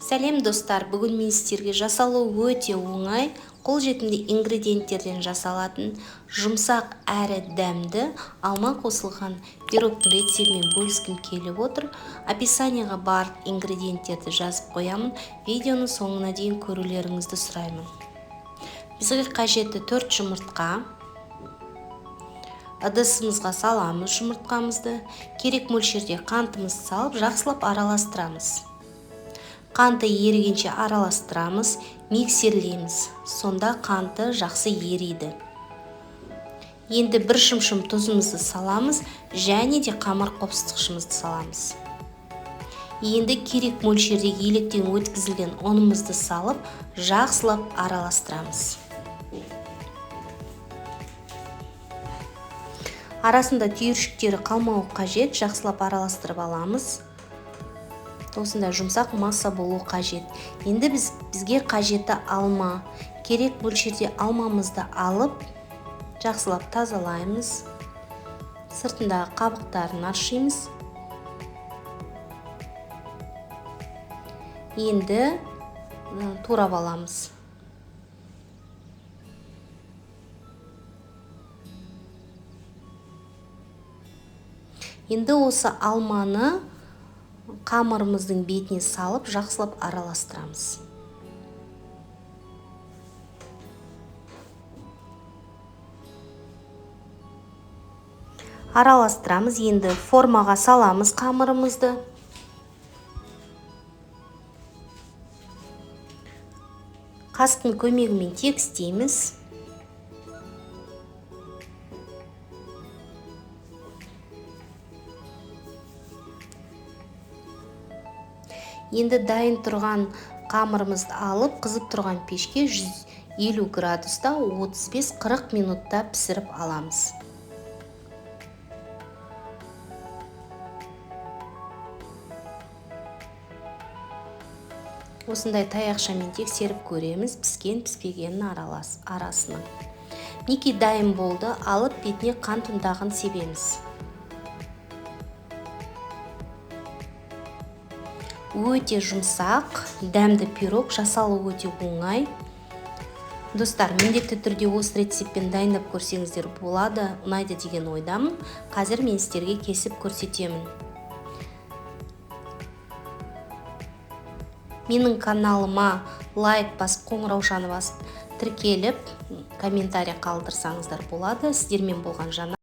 Сәлем достар, бүгін мен сіздерге жасалуы өте оңай, қолжетімді ингредиенттерден жасалатын жұмсақ әрі дәмді алма қосылған пирогтың рецептімен бөліскім келіп отыр. Описанияға барлық ингредиенттерді жазып қоямын. Видеоны соңына дейін көрулеріңізді сұраймын. Бізге қажетті 4 жұмыртқа. Ыдысымызға саламыз жұмыртқамызды. Керек мөлшерде қантымызды салып, жақсылап араластырамыз. Қанты ерігенше араластырамыз, миксерлейміз. Сонда қанты жақсы ериді. Енді бір шымшым тұзымызды саламыз, және де қамыр қопсытқышымызды саламыз. Енді керек мөлшердегі електен өткізілген ұнымызды салып, жақсылап араластырамыз. Арасында түйіршіктері қалмауы қажет, жақсылап араластырып аламыз. Осында жұмсақ масса болу қажет. Енді бізге қажетті алма. Керек мөлшерде алмамызды алып, жақсылап тазалаймыз. Сыртындағы қабықтарын аршимыз. Енді турап аламыз. Енді осы алманы қамырымыздың бетіне салып, жақсылап араластырамыз. Араластырамыз, енді формаға саламыз қамырымызды. Қасықтың көмегімен тегістейміз. Енді дайын тұрған қамырымызды алып, қызып тұрған пешке 150 градуста 35-40 минутта пісіріп аламыз. Осындай таяқшамен тексеріп көреміз, піскен-піспегенін арасының. Мінекей дайын болды, алып бетіне қант ұнтағын себеміз. Өте жұмсақ, дәмді пирог, жасалу өте оңай. Достар, міндетті түрде осы рецептпен дайындап көрсеңіздер болады, ұнайды деген ойдамын. Қазір мен сіздерге кесіп көрсетемін. Менің каналыма лайк басып, қоңыраушаны басып, тіркеліп, комментарий қалдырсаңыздар болады. Сіздермен болған жаңа